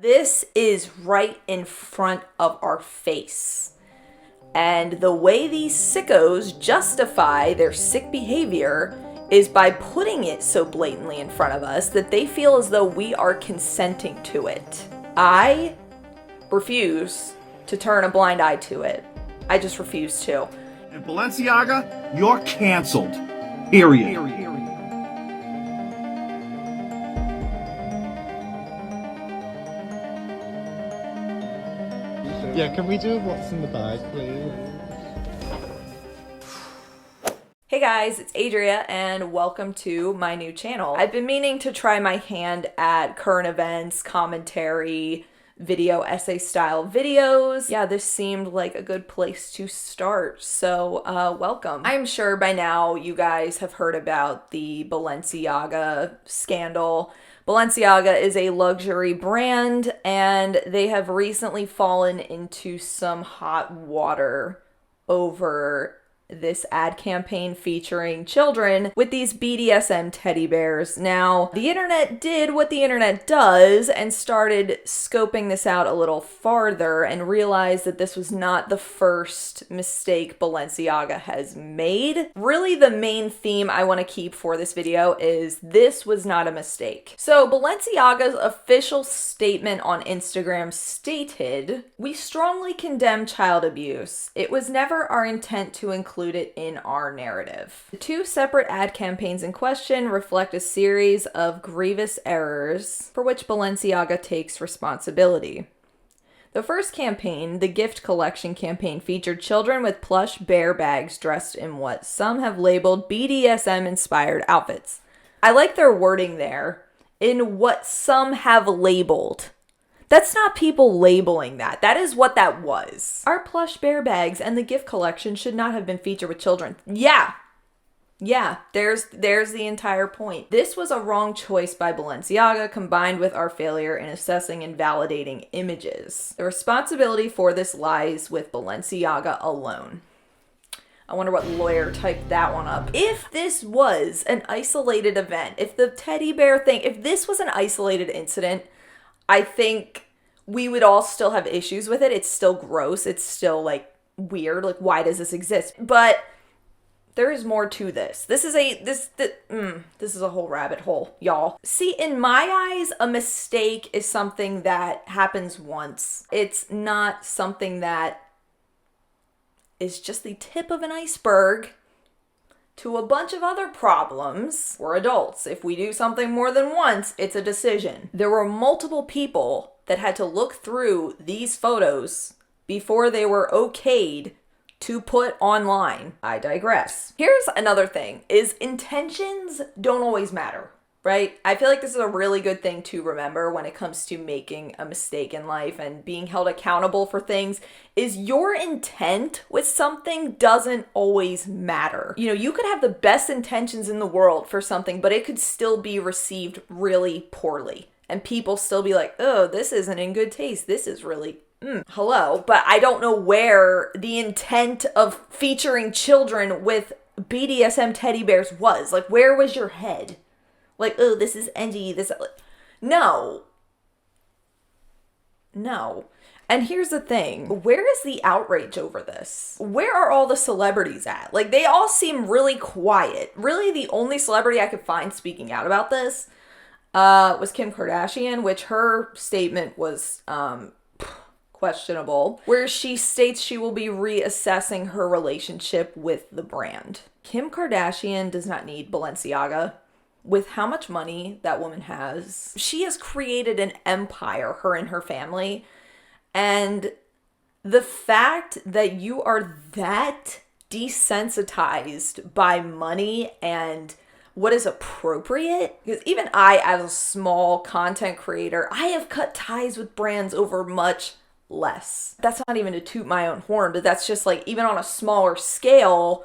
This is right in front of our face. And the way these sickos justify their sick behavior is by putting it so blatantly in front of us that they feel as though we are consenting to it. I refuse to turn a blind eye to it. I just refuse to. And Balenciaga, you're canceled. Period. Yeah, can we do what's in the bag, please? Hey guys, it's Adria and welcome to my new channel. I've been meaning to try my hand at current events, commentary, video essay style videos. Yeah, this seemed like a good place to start, so welcome. I'm sure by now you guys have heard about the Balenciaga scandal. Balenciaga is a luxury brand and they have recently fallen into some hot water over this ad campaign featuring children with these BDSM teddy bears. Now, the internet did what the internet does and started scoping this out a little farther and realized that this was not the first mistake Balenciaga has made. Really, the main theme I want to keep for this video is this was not a mistake. So, Balenciaga's official statement on Instagram stated, "We strongly condemn child abuse. It was never our intent to include it in our narrative." The two separate ad campaigns in question reflect a series of grievous errors for which Balenciaga takes responsibility. The first campaign, the gift collection campaign, featured children with plush bear bags dressed in what some have labeled BDSM-inspired outfits. I like their wording there, in what some have labeled. That's not people labeling that. That is what that was. Our plush bear bags and the gift collection should not have been featured with children. Yeah, there's the entire point. This was a wrong choice by Balenciaga combined with our failure in assessing and validating images. The responsibility for this lies with Balenciaga alone. I wonder what lawyer typed that one up. If this was an isolated event, if the teddy bear thing, if this was an isolated incident, I think we would all still have issues with it. It's still gross. It's still like weird. Like, why does this exist? But there is more to this. This is a whole rabbit hole, y'all. See, in my eyes, a mistake is something that happens once. It's not something that is just the tip of an iceberg to a bunch of other problems. We're adults. If we do something more than once, it's a decision. There were multiple people that had to look through these photos before they were okayed to put online. I digress. Here's another thing, is intentions don't always matter, right? I feel like this is a really good thing to remember when it comes to making a mistake in life and being held accountable for things, is your intent with something doesn't always matter. You know, you could have the best intentions in the world for something, but it could still be received really poorly. And people still be like, oh, this isn't in good taste. This is really, hello. But I don't know where the intent of featuring children with BDSM teddy bears was. Like, where was your head? Like, oh, this is edgy, this... No. And here's the thing. Where is the outrage over this? Where are all the celebrities at? Like, they all seem really quiet. Really, the only celebrity I could find speaking out about this was Kim Kardashian, which her statement was questionable, where she states she will be reassessing her relationship with the brand. Kim Kardashian does not need Balenciaga. With how much money that woman has, she has created an empire, her and her family. And the fact that you are that desensitized by money and what is appropriate, because even I, as a small content creator, I have cut ties with brands over much less. That's not even to toot my own horn, but that's just like, even on a smaller scale,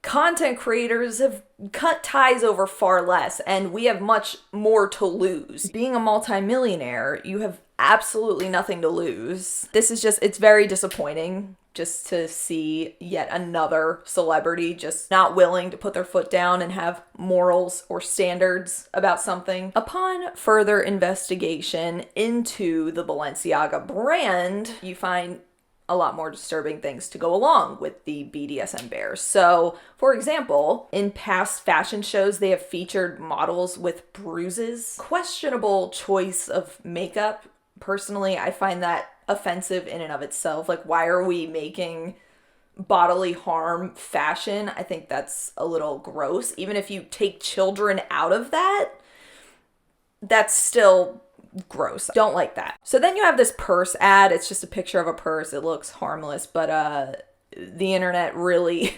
content creators have cut ties over far less, and we have much more to lose. Being a multimillionaire, you have absolutely nothing to lose. This is just, it's very disappointing just to see yet another celebrity just not willing to put their foot down and have morals or standards about something. Upon further investigation into the Balenciaga brand, you find a lot more disturbing things to go along with the BDSM bears. So, for example, in past fashion shows, they have featured models with bruises. Questionable choice of makeup. Personally, I find that offensive in and of itself. Like, why are we making bodily harm fashion? I think that's a little gross. Even if you take children out of that, that's still gross. Don't like that. So then you have this purse ad. It's just a picture of a purse. It looks harmless, but the internet really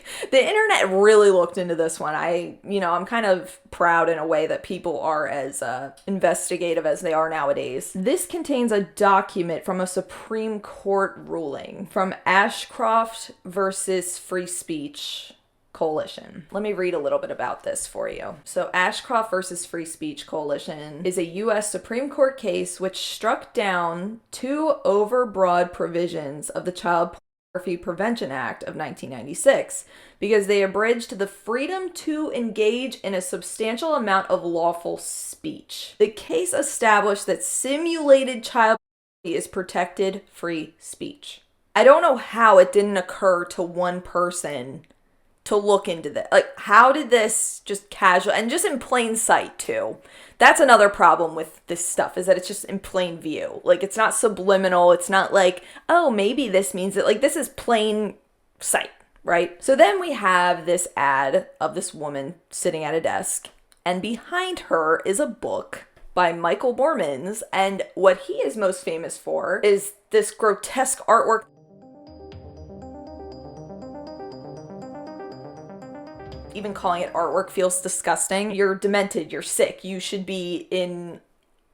looked into this one. I'm kind of proud in a way that people are as investigative as they are nowadays. This contains a document from a Supreme Court ruling from Ashcroft versus Free Speech Coalition. Let me read a little bit about this for you. So Ashcroft versus Free Speech Coalition is a U.S. Supreme Court case which struck down two overbroad provisions of the Child Pornography Prevention Act of 1996 because they abridged the freedom to engage in a substantial amount of lawful speech. The case established that simulated child pornography is protected free speech. I don't know how it didn't occur to one person to look into this. Like, how did this just casual and just in plain sight too? That's another problem with this stuff, is that it's just in plain view. Like, it's not subliminal. It's not like, oh, maybe this means it. Like, this is plain sight, right? So then we have this ad of this woman sitting at a desk, and behind her is a book by Michael Bormans, and what he is most famous for is this grotesque artwork. Even calling it artwork feels disgusting. You're demented, you're sick, you should be in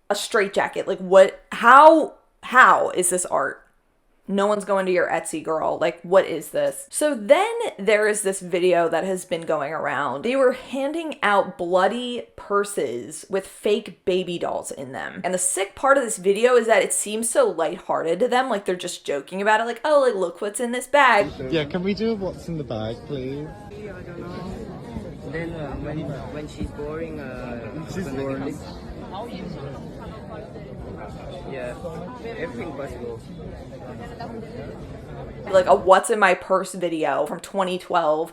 a straitjacket. Like, what, how is this art? No one's going to your Etsy, girl. Like, what is this? So then there is this video that has been going around. They were handing out bloody purses with fake baby dolls in them. And the sick part of this video is that it seems so lighthearted to them. Like, they're just joking about it. Like, oh, like, look what's in this bag. Yeah, can we do what's in the bag, please? I don't know. Then when she's boring, She's boring. Yeah, everything possible. Like a what's in my purse video from 2012,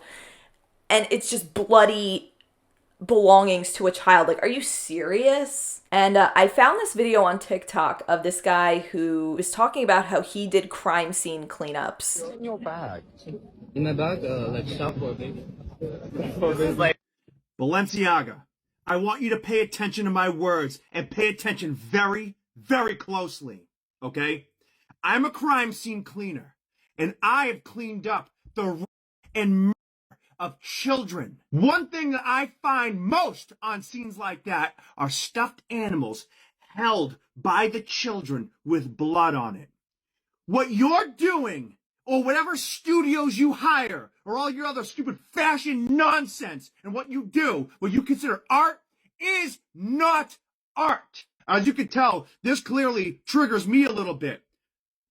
and it's just bloody belongings to a child. Like, are you serious? And I found this video on TikTok of this guy who was talking about how he did crime scene cleanups. What's in your bag? In my bag, like shop or baby. Balenciaga, I want you to pay attention to my words and pay attention very, very closely, okay? I'm a crime scene cleaner, and I have cleaned up the rape and murder of children. One thing that I find most on scenes like that are stuffed animals held by the children with blood on it. What you're doing, or whatever studios you hire, or all your other stupid fashion nonsense, and what you do, what you consider art, is not art. As you can tell, this clearly triggers me a little bit,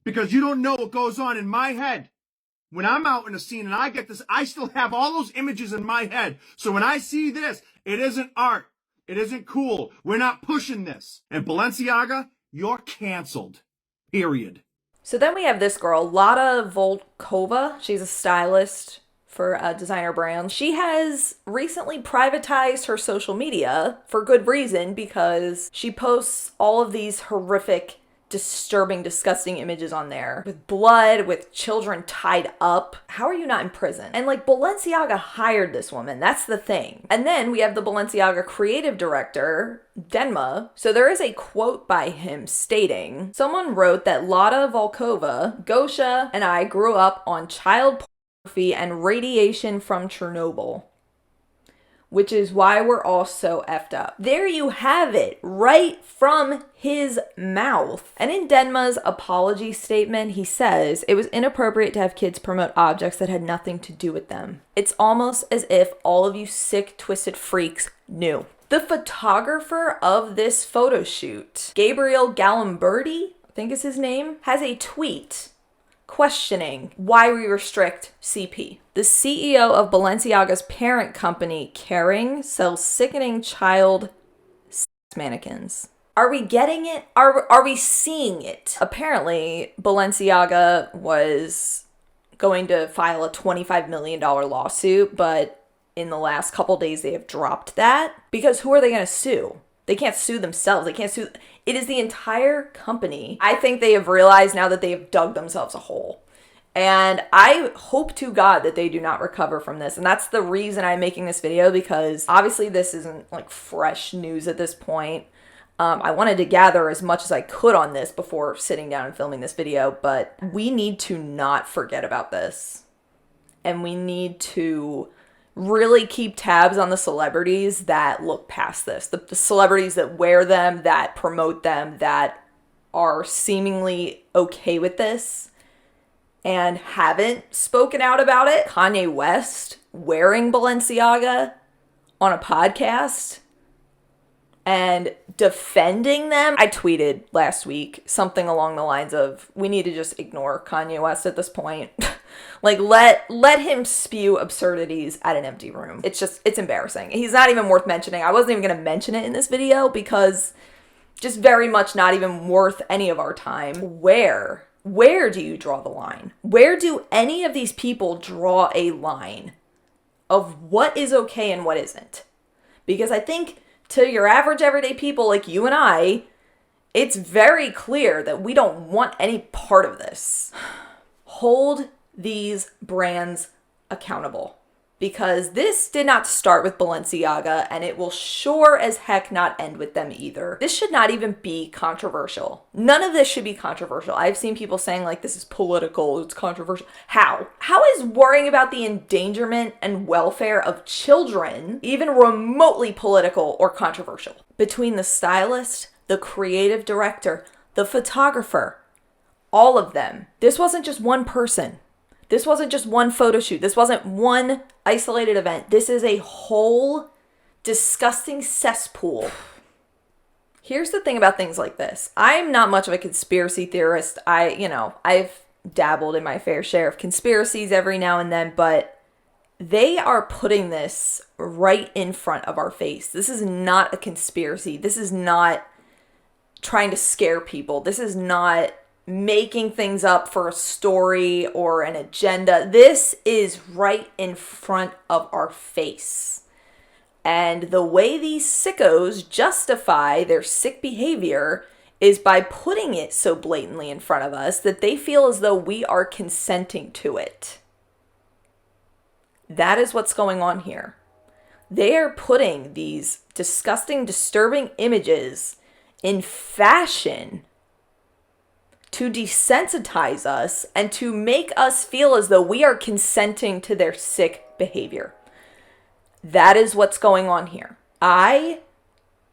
because you don't know what goes on in my head. When I'm out in a scene and I get this, I still have all those images in my head. So when I see this, it isn't art. It isn't cool. We're not pushing this. And Balenciaga, you're canceled. Period. So then we have this girl, Lada Volkova. She's a stylist for designer brands. She has recently privatized her social media for good reason, because she posts all of these horrific, disturbing, disgusting images on there with blood, with children tied up. How are you not in prison? And like, Balenciaga hired this woman. That's the thing. And then we have the Balenciaga creative director, Denma. So there is a quote by him stating, someone wrote that Lada Volkova, Gosha, and I grew up on child pornography and radiation from Chernobyl, which is why we're all so effed up. There you have it, right from his mouth. And in Denma's apology statement, he says, it was inappropriate to have kids promote objects that had nothing to do with them. It's almost as if all of you sick, twisted freaks knew. The photographer of this photo shoot, Gabriel Galimberti, I think is his name, has a tweet questioning why we restrict CP. The CEO of Balenciaga's parent company, Kering, sells sickening child sex mannequins. Are we getting it? Are we seeing it? Apparently, Balenciaga was going to file a $25 million lawsuit, but in the last couple days they have dropped that. Because who are they going to sue? They can't sue themselves. They can't sue. It is the entire company. I think they have realized now that they have dug themselves a hole. And I hope to God that they do not recover from this. And that's the reason I'm making this video, because obviously this isn't like fresh news at this point. I wanted to gather as much as I could on this before sitting down and filming this video, but we need to not forget about this. And we need to really keep tabs on the celebrities that look past this. The celebrities that wear them, that promote them, that are seemingly okay with this and haven't spoken out about it. Kanye West wearing Balenciaga on a podcast and defending them. I tweeted last week something along the lines of, we need to just ignore Kanye West at this point. Like, let him spew absurdities at an empty room. It's embarrassing. He's not even worth mentioning. I wasn't even going to mention it in this video because just very much not even worth any of our time. Where do you draw the line? Where do any of these people draw a line of what is okay and what isn't? Because I think to your average everyday people like you and I, it's very clear that we don't want any part of this. Hold these brands accountable, because this did not start with Balenciaga and it will sure as heck not end with them either. This should not even be controversial. None of this should be controversial. I've seen people saying like this is political, it's controversial. How is worrying about the endangerment and welfare of children even remotely political or controversial? Between the stylist, the creative director, the photographer, all of them. This wasn't just one person. This wasn't just one photo shoot. This wasn't one isolated event. This is a whole disgusting cesspool. Here's the thing about things like this. I'm not much of a conspiracy theorist. I've dabbled in my fair share of conspiracies every now and then, but they are putting this right in front of our face. This is not a conspiracy. This is not trying to scare people. This is not making things up for a story or an agenda. This is right in front of our face. And the way these sickos justify their sick behavior is by putting it so blatantly in front of us that they feel as though we are consenting to it. That is what's going on here. They are putting these disgusting, disturbing images in fashion to desensitize us and to make us feel as though we are consenting to their sick behavior. That is what's going on here. I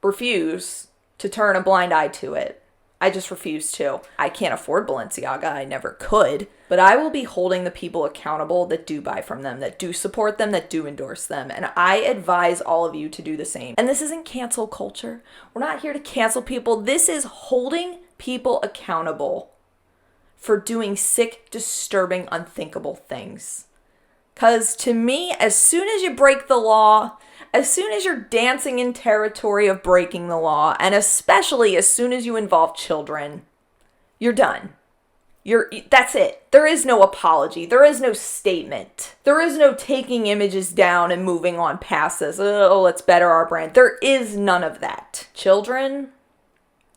refuse to turn a blind eye to it. I just refuse to. I can't afford Balenciaga. I never could. But I will be holding the people accountable that do buy from them, that do support them, that do endorse them. And I advise all of you to do the same. And this isn't cancel culture. We're not here to cancel people. This is holding people accountable for doing sick, disturbing, unthinkable things. Because to me, as soon as you break the law, as soon as you're dancing in territory of breaking the law, and especially as soon as you involve children, you're done. That's it. There is no apology. There is no statement. There is no taking images down and moving on past this. Oh, let's better our brand. There is none of that. Children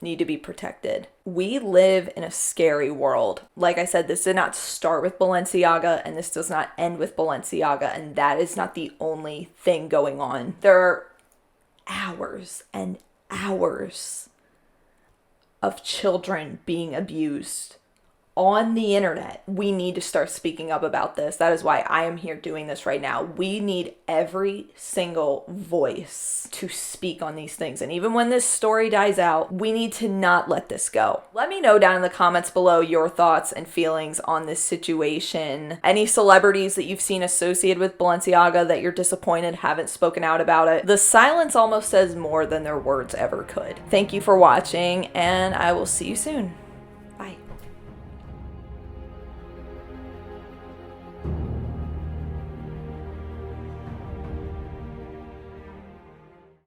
need to be protected. We live in a scary world. Like I said, this did not start with Balenciaga, and this does not end with Balenciaga, and that is not the only thing going on. There are hours and hours of children being abused on the internet. We need to start speaking up about this. That is why I am here doing this right now. We need every single voice to speak on these things. And even when this story dies out, we need to not let this go. Let me know down in the comments below your thoughts and feelings on this situation. Any celebrities that you've seen associated with Balenciaga that you're disappointed haven't spoken out about it. The silence almost says more than their words ever could. Thank you for watching, and I will see you soon.